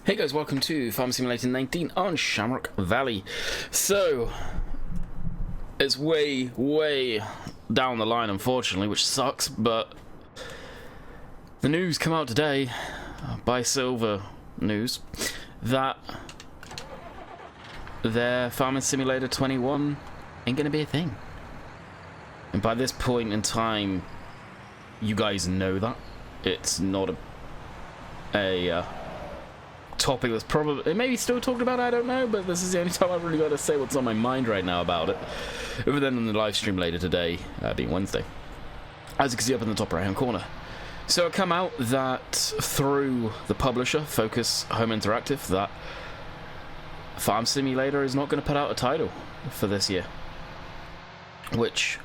Hey guys, welcome to Farm Simulator 19 on Shamrock Valley. So, it's way down the line, unfortunately, which sucks, but the news come out today by Silver News that their Farming Simulator 21 ain't gonna be a thing. And by this point in time, you guys know that. It's not a topic that's probably maybe still talked about, I don't know, but this is the only time I've really got to say what's on my mind right now about it, other than in the live stream later today, being Wednesday, as you can see up in the top right hand corner. So it come out that through the publisher Focus Home Interactive that Farm Simulator is not going to put out a title for this year, which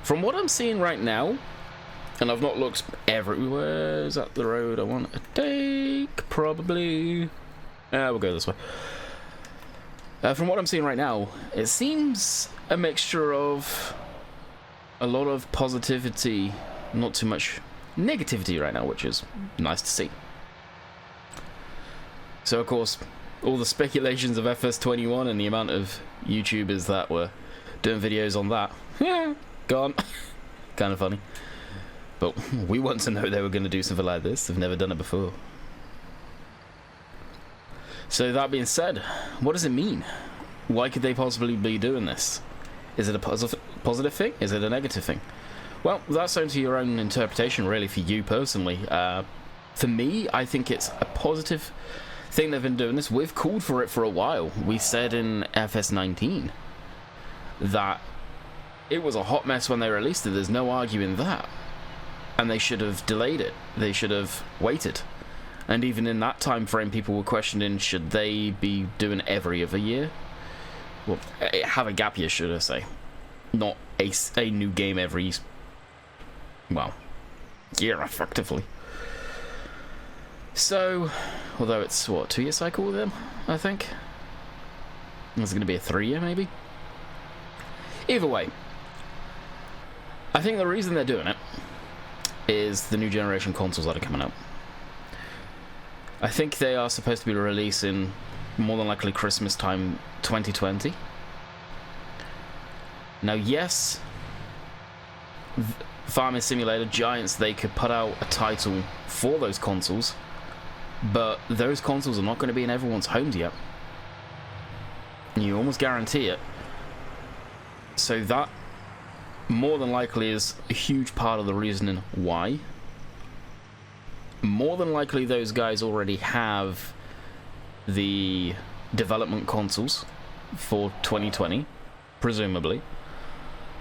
from what I'm seeing right now, and I've not looked everywhere. Is that the road I want to take? Probably. We'll go this way. From what I'm seeing right now, it seems a mixture of a lot of positivity, not too much negativity right now, which is nice to see. So, of course, all the speculations of FS21 and the amount of YouTubers that were doing videos on that, gone. Kind of funny. But we want to know they were going to do something like this. They've never done it before. So that being said, what does it mean? Why could they possibly be doing this? Is it a positive thing? Is it a negative thing? Well, that's down to your own interpretation, really, for you personally. For me, I think it's a positive thing they've been doing this. We've called for it for a while. We said in FS19 that it was a hot mess when they released it. There's no arguing that. And they should have delayed it. They should have waited. And even in that time frame, people were questioning, should they be doing every other year? Well, have a gap year, should I say. Not a new game every, well, year, effectively. So, although it's, what, 2-year cycle with them, I think? Is it going to be a 3-year, maybe? Either way, I think the reason they're doing it is the new generation consoles that are coming out. I think they are supposed to be releasing more than likely Christmas time 2020. Now, yes, Farming Simulator Giants, they could put out a title for those consoles, but those consoles are not going to be in everyone's homes yet. You almost guarantee it. So that more than likely is a huge part of the reasoning why. More than likely those guys already have the development consoles for 2020, presumably.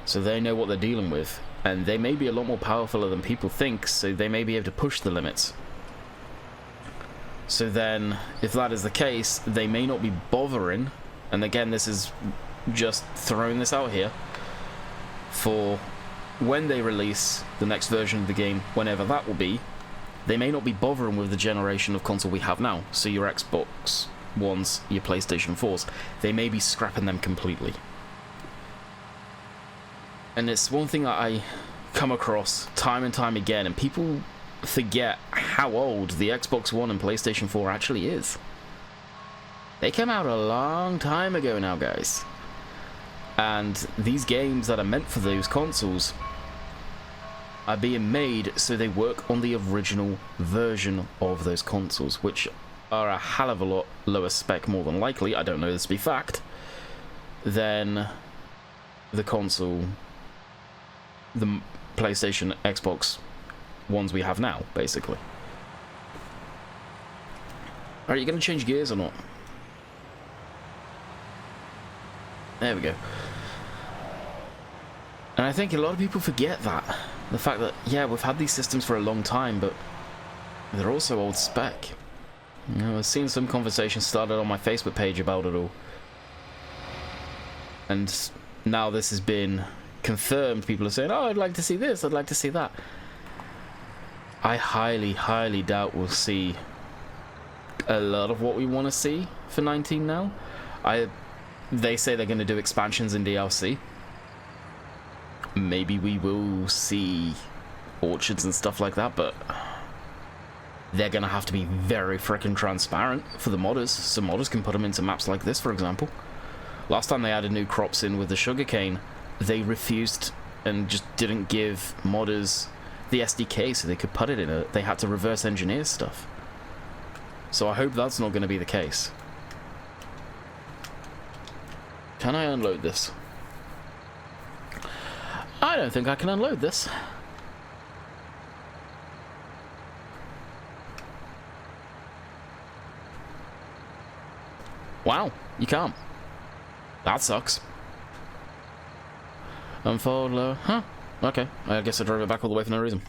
So they know what they're dealing with, and they may be a lot more powerful than people think, so they may be able to push the limits. So then, if that is the case, they may not be bothering, and again, this is just throwing this out here, for when they release the next version of the game, whenever that will be, they may not be bothering with the generation of console we have now. So your Xbox Ones, your PlayStation 4s, they may be scrapping them completely. And it's one thing that I come across time and time again, and people forget how old the Xbox One and PlayStation 4 actually is. They came out a long time ago now, guys. And these games that are meant for those consoles are being made so they work on the original version of those consoles, which are a hell of a lot lower spec, more than likely, I don't know this to be fact, than the console, the PlayStation, Xbox ones we have now, basically. Are you going to change gears or not? There we go. And I think a lot of people forget that. The fact that, yeah, we've had these systems for a long time, but they're also old spec. You know, I've seen some conversations started on my Facebook page about it all. And now this has been confirmed. People are saying, oh, I'd like to see this, I'd like to see that. I highly doubt we'll see a lot of what we want to see for 19 now. They say they're going to do expansions in DLC. Maybe we will see orchards and stuff like that, but they're going to have to be very freaking transparent for the modders, so modders can put them into maps like this, for example. Last time they added new crops in with the sugarcane, they refused and just didn't give modders the SDK so they could put it in it. They had to reverse engineer stuff. So I hope that's not going to be the case. Can I unload this? I don't think I can unload this. Wow, you can't. That sucks. Unfold low. Huh. Okay. I guess I drove it back all the way for no reason.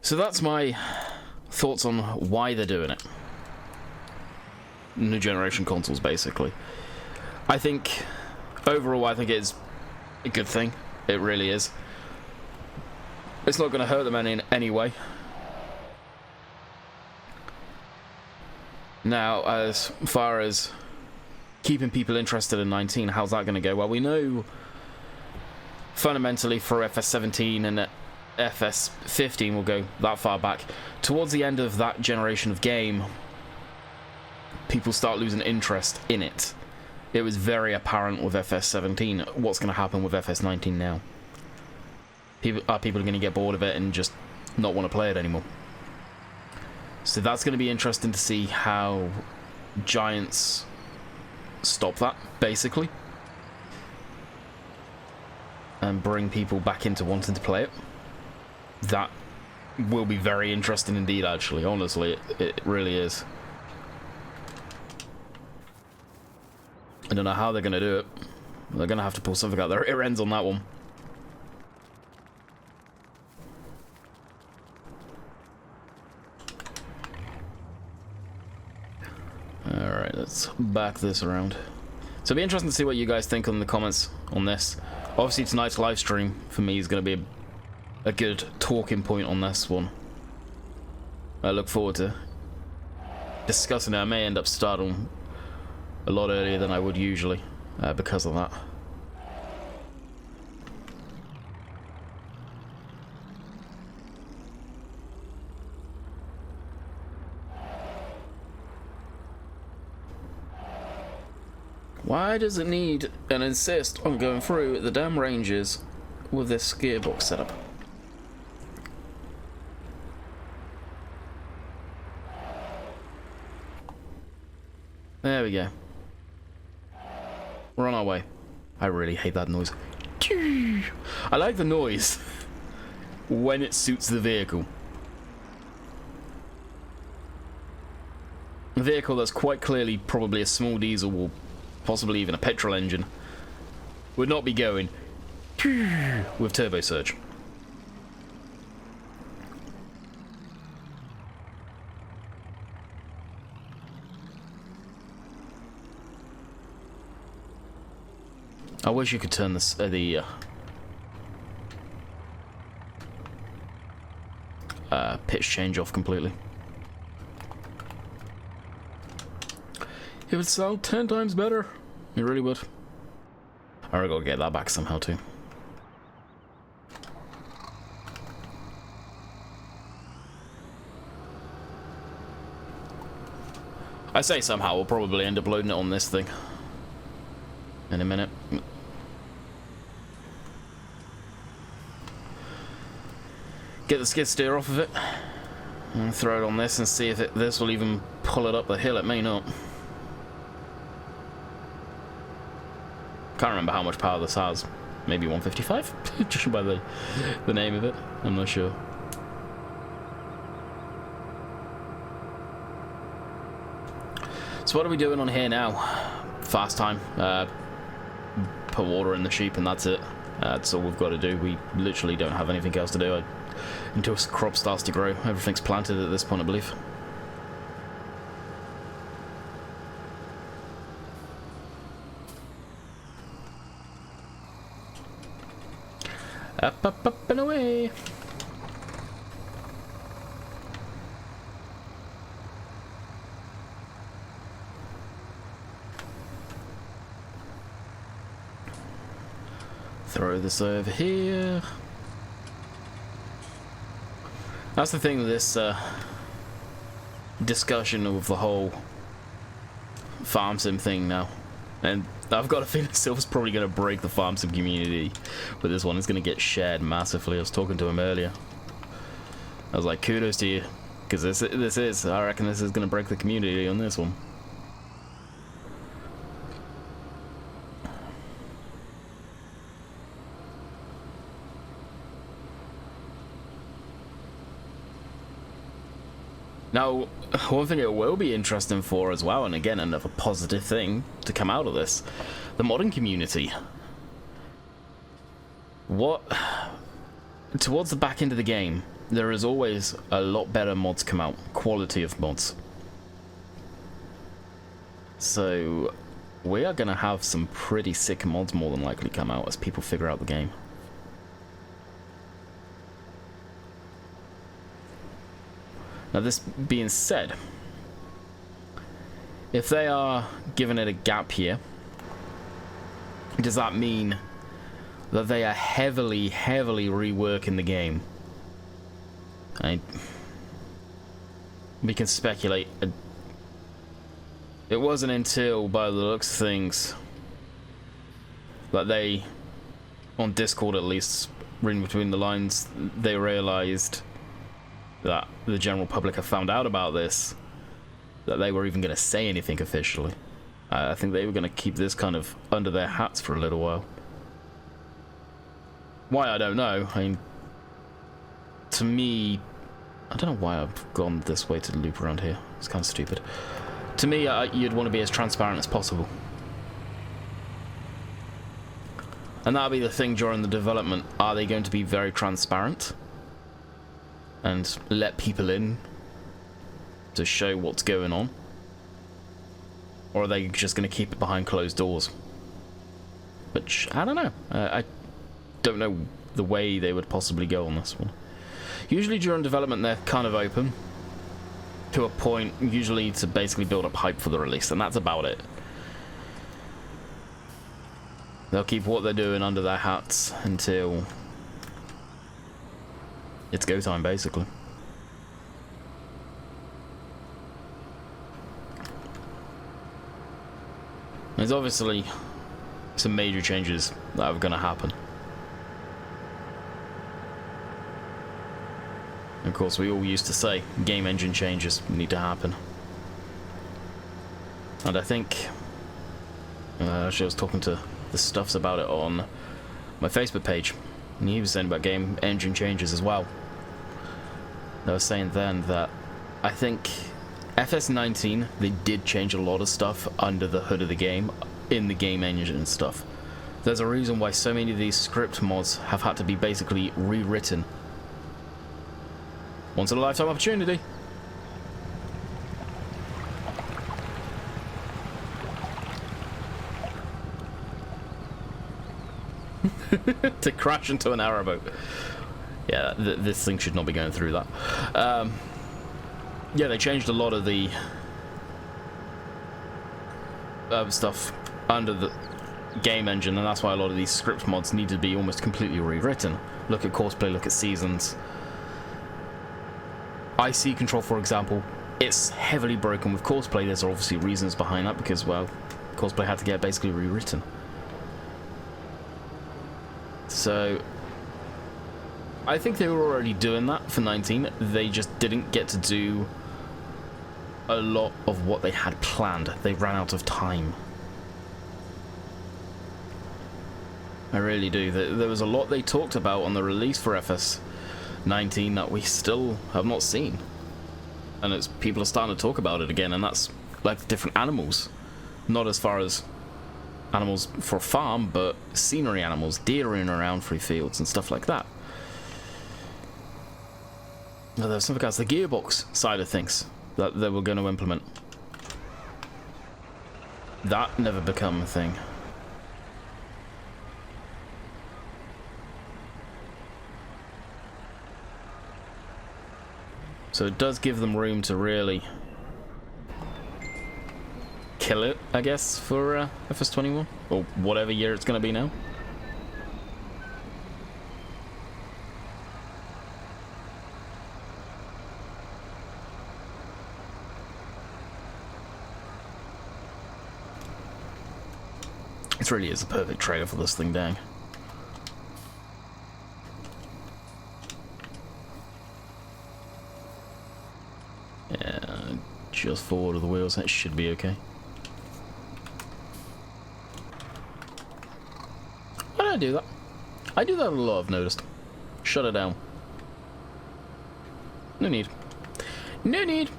So that's my thoughts on why they're doing it. New generation consoles, basically. I think, overall, I think it's a good thing. It really is. It's not going to hurt them in any way. Now, as far as keeping people interested in 19, how's that going to go? Well, we know fundamentally for FS17 and FS15 will go that far back. Towards the end of that generation of game, people start losing interest in it. It was very apparent with FS17. What's going to happen with FS19 now? Are people going to get bored of it and just not want to play it anymore? So that's going to be interesting to see how Giants stop that, basically, and bring people back into wanting to play it. That will be very interesting indeed, actually. Honestly, it really is. I don't know how they're going to do it. They're going to have to pull something out their ear ends on that one. Alright, let's back this around. So it'll be interesting to see what you guys think in the comments on this. Obviously tonight's live stream for me is going to be a good talking point on this one. I look forward to discussing it. I may end up starting a lot earlier than I would usually because of that. Why does it need and insist on going through the damn ranges with this gearbox setup? There we go. We're on our way. I really hate that noise. I like the noise when it suits the vehicle. A vehicle that's quite clearly probably a small diesel or possibly even a petrol engine would not be going with turbo surge. I wish you could turn this the pitch change off completely. It would sound 10 times better. It really would. I gotta get that back somehow too. I say somehow, we'll probably end up loading it on this thing in a minute. Get the skid steer off of it and throw it on this and see if this will even pull it up the hill. It may not. Can't remember how much power this has. Maybe 155? Just by the name of it. I'm not sure. So what are we doing on here now? Fast time. Put water in the sheep and that's it. That's all we've got to do. We literally don't have anything else to do until a crop starts to grow. Everything's planted at this point, I believe. Up, up, up and away. Throw this over here. That's the thing with this discussion of the whole farm sim thing now. And I've got a feeling Silver's probably going to break the farm sim community with this one. It's going to get shared massively. I was talking to him earlier. I was like, kudos to you. Because I reckon this is going to break the community on this one. Now, one thing it will be interesting for as well, and again, another positive thing to come out of this, the modding community. Towards the back end of the game, there is always a lot better mods come out, quality of mods. So, we are going to have some pretty sick mods more than likely come out as people figure out the game. Now, this being said, if they are giving it a gap here, does that mean that they are heavily reworking the game? We can speculate. It wasn't until, by the looks of things, that they, on Discord at least, reading between the lines, they realized that the general public have found out about this, that they were even going to say anything officially. I think they were going to keep this kind of under their hats for a little while. Why, I don't know. I mean, to me, I don't know why I've gone this way to loop around here. It's kind of stupid. To me, you'd want to be as transparent as possible. And that'll be the thing during the development. Are they going to be very transparent and let people in to show what's going on? Or are they just going to keep it behind closed doors? Which, I don't know. I don't know the way they would possibly go on this one. Usually during development they're kind of open to a point, usually to basically build up hype for the release, and that's about it. They'll keep what they're doing under their hats until it's go time, basically. There's obviously some major changes that are going to happen. Of course, we all used to say game engine changes need to happen. And I think, actually I was talking to the Stuffs about it on my Facebook page, and he was saying about game engine changes as well. I was saying then that I think FS19, they did change a lot of stuff under the hood of the game, in the game engine and stuff. There's a reason why so many of these script mods have had to be basically rewritten. Once in a lifetime opportunity. To crash into an aeroboat. Yeah, this thing should not be going through that. Yeah, they changed a lot of the stuff under the game engine, and that's why a lot of these script mods need to be almost completely rewritten. Look at Courseplay, look at Seasons. IC control, for example, it's heavily broken with Courseplay. There's obviously reasons behind that because, well, Courseplay had to get basically rewritten. So I think they were already doing that for 19. They just didn't get to do a lot of what they had planned. They ran out of time. I really do. There was a lot they talked about on the release for FS19 that we still have not seen. And it's people are starting to talk about it again, and that's like different animals. Not as far as animals for a farm, but scenery animals, deer running around through fields and stuff like that. Now, there's something else, the gearbox side of things that they were going to implement. That never become a thing. So it does give them room to really kill it, I guess, for FS21, or whatever year it's going to be now. It really is a perfect trailer for this thing, dang. Yeah, just forward of the wheels, that should be okay. Why did I do that? I do that a lot, I've noticed. Shut it down. No need. No need!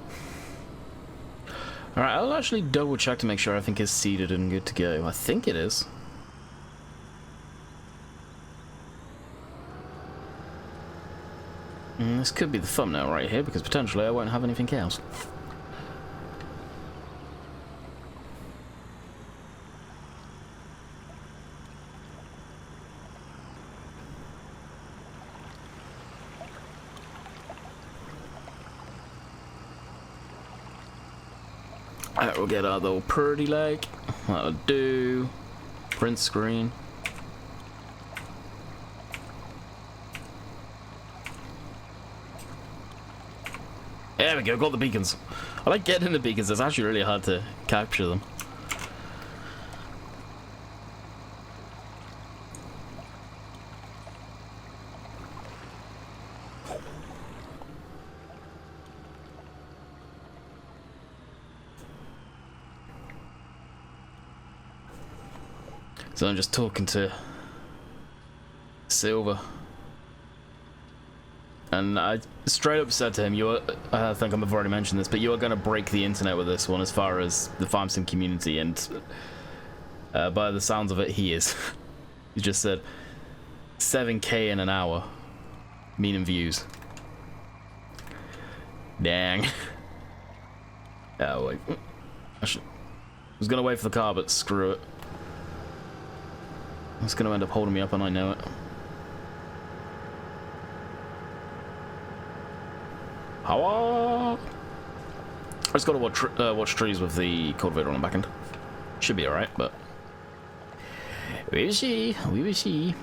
Alright, I'll actually double check to make sure everything is seated and good to go. I think it is. This could be the thumbnail right here, because potentially I won't have anything else. Alright, we'll get our little pretty lake. That'll do. Print screen. There we go, got the beacons. I like getting the beacons, it's actually really hard to capture them. So I'm just talking to Silver, and I straight up said to him, I think I've already mentioned this, but you are going to break the internet with this one as far as the farm sim community, and by the sounds of it, he is. He just said 7K in an hour, meaning views. Dang. Oh wait, I was going to wait for the car, but screw it. It's going to end up holding me up, and I know it. How? I just got to watch trees with the cultivator on the back end. Should be alright, but we will see. We will see.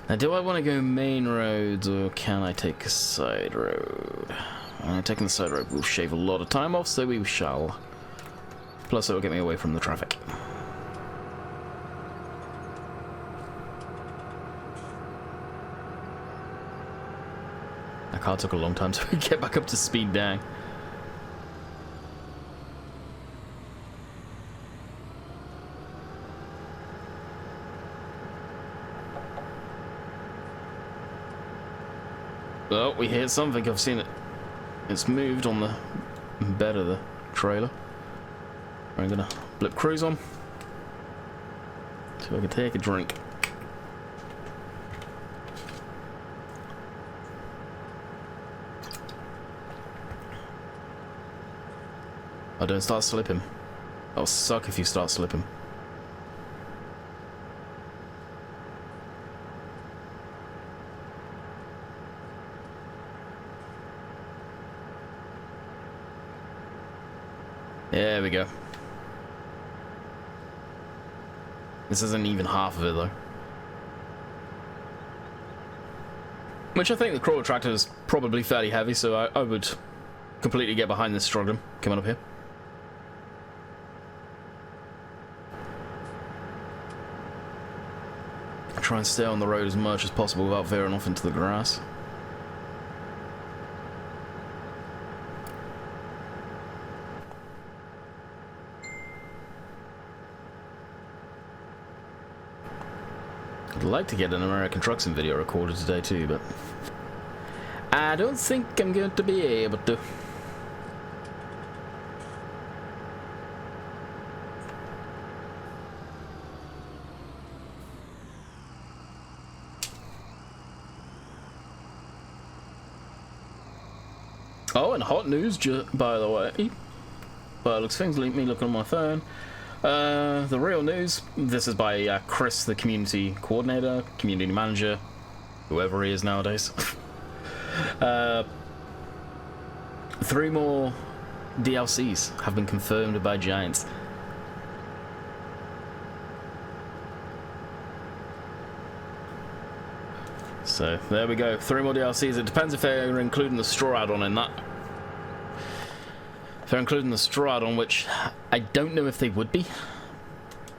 Now, do I want to go main roads, or can I take a side road? Taking the side road will shave a lot of time off, so we shall. Plus, it will get me away from the traffic. That car took a long time to get back up to speed, dang. Oh, we hear something. I've seen it. It's moved on the bed of the trailer. I'm gonna blip cruise on so I can take a drink. Oh, don't start slipping. That'll suck if you start slipping. There we go. This isn't even half of it though. Which I think the crawler tractor is probably fairly heavy, so I would completely get behind this struggling coming up here. Try and stay on the road as much as possible without veering off into the grass. I'd like to get an American Truck Sim video recorded today too, but I don't think I'm going to be able to. Oh, and hot news, by the way. But looks things like me looking on my phone. The real news. This is by Chris, the community coordinator, community manager, whoever he is nowadays. 3 more DLCs have been confirmed by Giants. So there we go, 3 more DLCs. It depends if they're including the straw add-on in that. They're including the Stradon, which I don't know if they would be.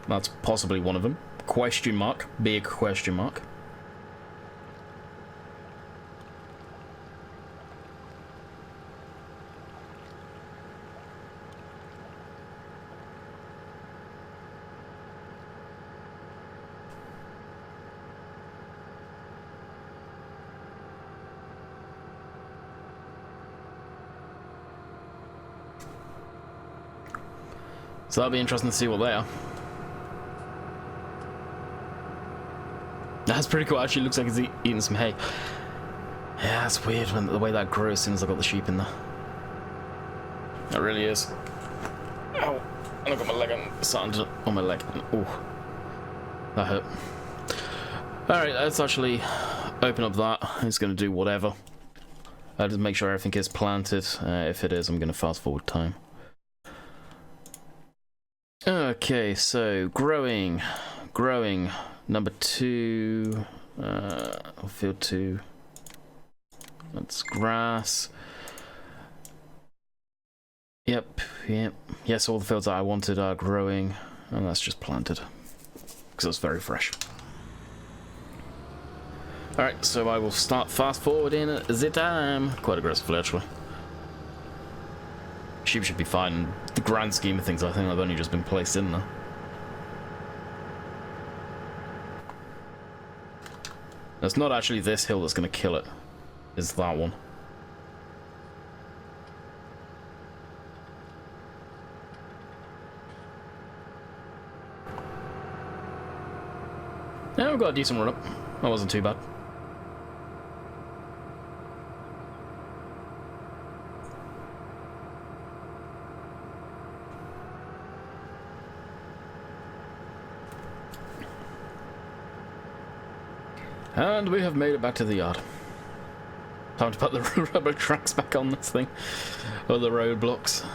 That's possibly one of them. Question mark. Big question mark. So that'll be interesting to see what they are. That's pretty cool. Actually, looks like he's eating some hay. Yeah, that's weird when the way that grew as soon as I got the sheep in there. That really is. Ow! And I got my leg on my leg. Ooh, that hurt. All right, let's actually open up that. It's going to do whatever. Just make sure everything is planted. If it is, I'm going to fast forward time. Okay, so growing, number 2, field 2, that's grass. Yep, yes, all the fields that I wanted are growing, and that's just planted, because it's very fresh. Alright, so I will start fast forwarding the time, quite aggressively actually. Sheep should be fine. In the grand scheme of things, I think I've only just been placed in there. It's not actually this hill that's going to kill it. It's that one. Yeah, we've got a decent run up. That wasn't too bad. And we have made it back to the yard. Time to put the rubber tracks back on this thing. Or the roadblocks.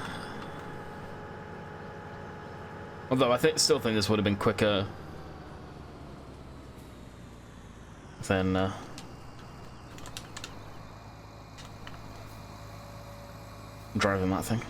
Although I still think this would have been quicker than driving that thing.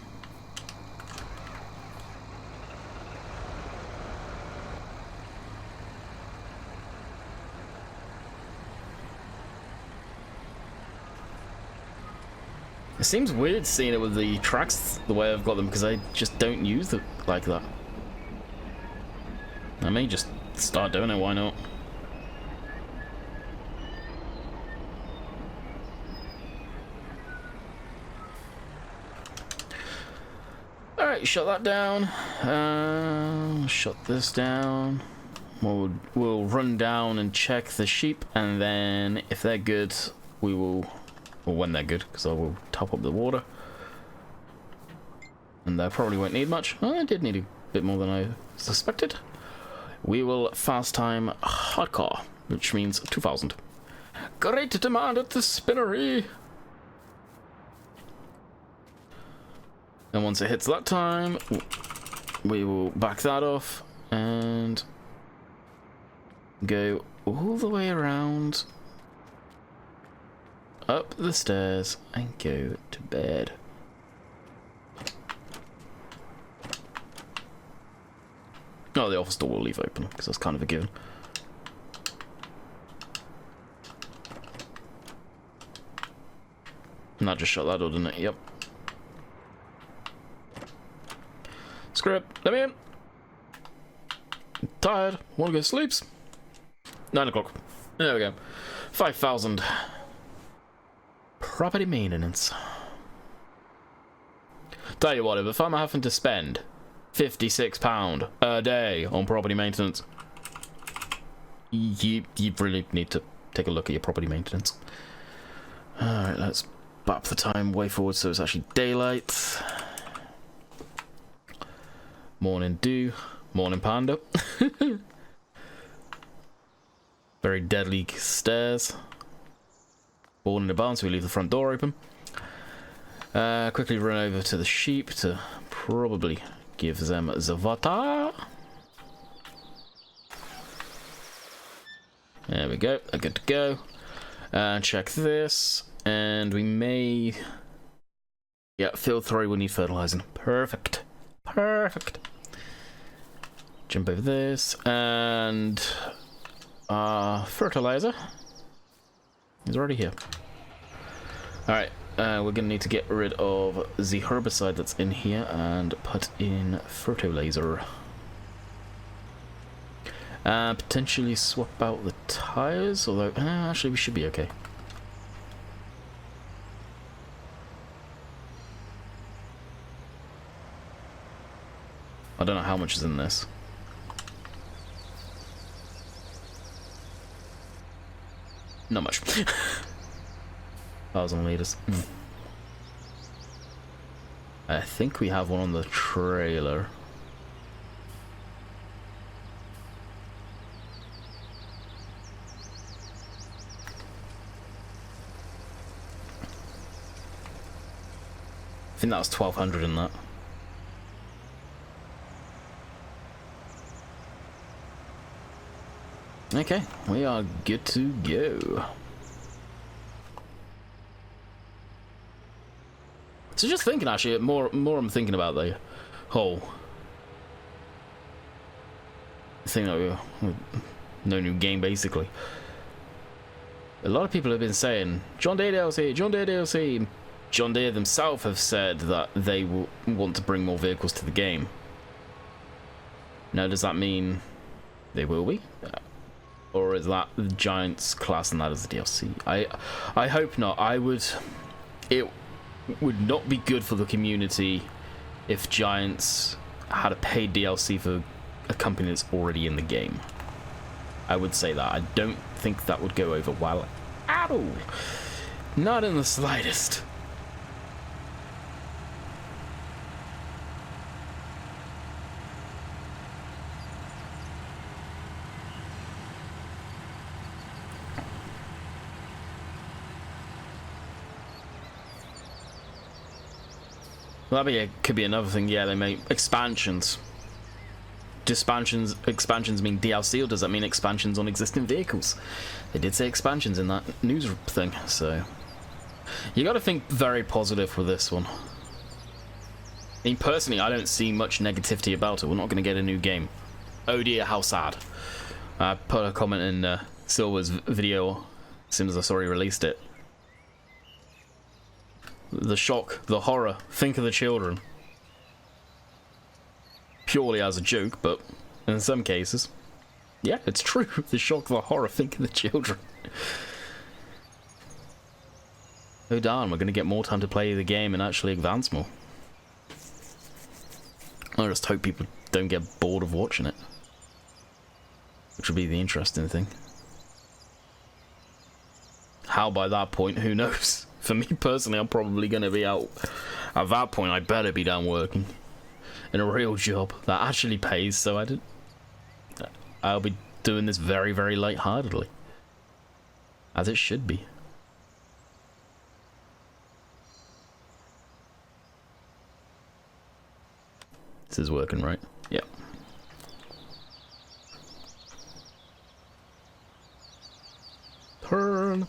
It seems weird seeing it with the tracks the way I've got them, because I just don't use it like that. I may just start doing it, why not? Alright, shut that down. Shut this down. We'll run down and check the sheep, and then if they're good, we will... Or when they're good, because I will top up the water. And they probably won't need much. Oh, I did need a bit more than I suspected. We will fast time hardcore, which means 2000. Great demand at the spinnery! And once it hits that time, we will back that off and go all the way around, up the stairs, and go to bed. Oh, the office door will leave open, because that's kind of a given. And that just shut that door, didn't it? Yep. Script, let me in. I'm tired, wanna go to sleep. 9 o'clock. There we go. 5,000. Property maintenance. Tell you what, if I'm having to spend £56 a day on property maintenance, you really need to take a look at your property maintenance. Alright, let's bap the time way forward so it's actually daylight. Morning dew. Morning panda. Very deadly stairs. Born in advance, we leave the front door open. Quickly run over to the sheep to probably give them Zavata. There we go, they're good to go. Check this, and we may Yeah, field 3 will need fertilizing. Perfect. Perfect. Jump over this, and fertilizer is already here. Alright, we're gonna need to get rid of the herbicide that's in here and put in fertilizer. Potentially swap out the tires, although actually we should be okay. I don't know how much is in this. Not much. 1,000 liters. I think we have one on the trailer. I think that was 1,200 in that. Okay, we are good to go. So just thinking, actually, more I'm thinking about the whole thing that no new game, basically. A lot of people have been saying, John Deere DLC, John Deere DLC. John Deere themselves have said that they will want to bring more vehicles to the game. Now, does that mean they will be? Or is that the Giants classing that as a DLC? I hope not. It would not be good for the community if Giants had a paid DLC for a company that's already in the game. I would say that. I don't think that would go over well at all. Not in the slightest. Well, could be another thing. Yeah, they make expansions. Do expansions mean DLC, or does that mean expansions on existing vehicles? They did say expansions in that news thing, so you got to think very positive with this one. I mean, personally, I don't see much negativity about it. We're not going to get a new game. Oh dear, how sad. I put a comment in Silver's video as soon as I saw he released it. The shock, the horror, think of the children. Purely as a joke, but in some cases, yeah, it's true. The shock, the horror, think of the children. Oh darn, we're going to get more time to play the game and actually advance more. I just hope people don't get bored of watching it. Which would be the interesting thing. How by that point, who knows? For me personally, I'm probably going to be out. At that point, I better be down working in a real job that actually pays, so I'll be doing this very, very lightheartedly. As it should be. This is working, right? Yeah. Turn.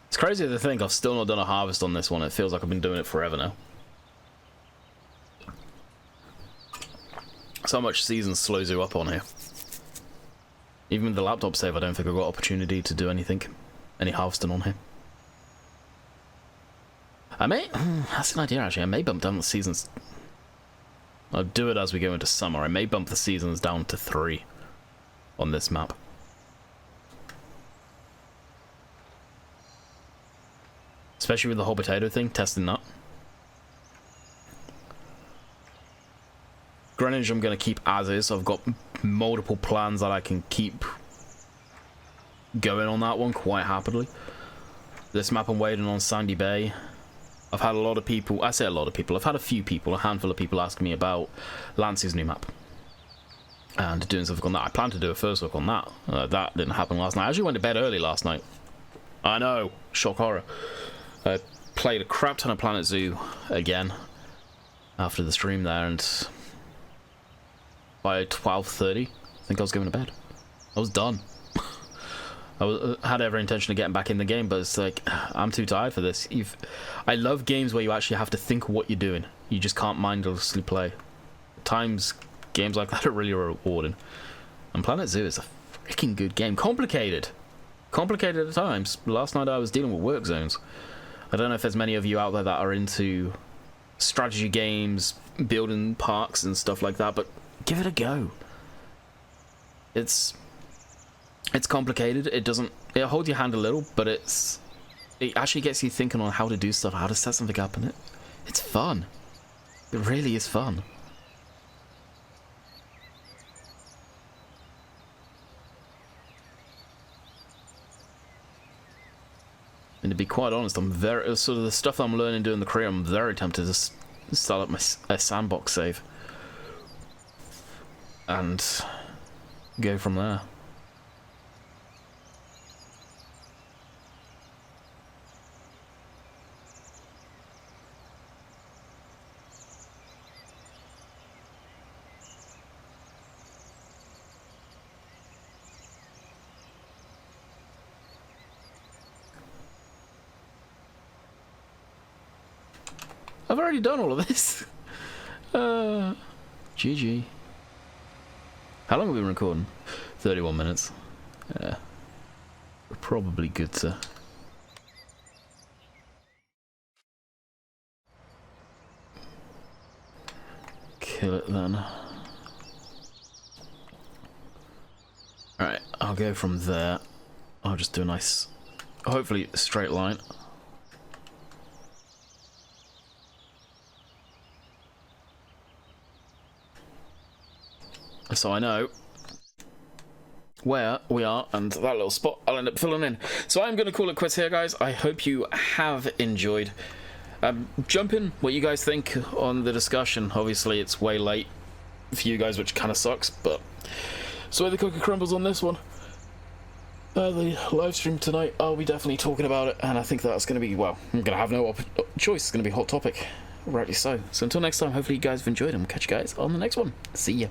It's crazy to think I've still not done a harvest on this one. It feels like I've been doing it forever now. So much season slows you up on here. Even with the laptop save, I don't think I've got opportunity to do anything. Any harvesting on here. I may... That's an idea, actually. I may bump down the seasons. I'll do it as we go into summer. I may bump the seasons down to 3 on this map. Especially with the whole potato thing, testing that. Greenwich I'm going to keep as is. I've got multiple plans that I can keep going on that one quite happily. This map I'm waiting on Sandy Bay. I've had a lot of people, I say a lot of people, I've had a few people, a handful of people asking me about Lance's new map. And doing something on that. I planned to do a first look on that. That didn't happen last night. I actually went to bed early last night. I know, shock horror. I played a crap ton of Planet Zoo again after the stream there, and by 12:30, I think I was going to bed. I was done. had every intention of getting back in the game, but it's like, I'm too tired for this. I love games where you actually have to think what you're doing. You just can't mindlessly play. At times, games like that are really rewarding. And Planet Zoo is a freaking good game. Complicated at times. Last night I was dealing with work zones. I don't know if there's many of you out there that are into strategy games, building parks and stuff like that, but give it a go. It's complicated. It holds your hand a little, but it actually gets you thinking on how to do stuff, how to set something up, and it's fun. It really is fun. And to be quite honest, I'm very sort of the stuff I'm learning doing the career. I'm very tempted to start up a sandbox save and go from there. I've already done all of this. GG. How long have we been recording? 31 minutes. Yeah. We're probably good to... kill it then. Alright, I'll go from there. I'll just do a nice, hopefully straight line. So I know where we are, and that little spot I'll end up filling in. So I'm going to call it quits here, guys. I hope you have enjoyed. Jump in what you guys think on the discussion. Obviously, it's way late for you guys, which kind of sucks, but so the cookie crumbles on this one. The live stream tonight, I'll be definitely talking about it, and I think that's going to be, well, I'm going to have no choice. It's going to be a hot topic, rightly so. So until next time, hopefully you guys have enjoyed, and we'll catch you guys on the next one. See ya.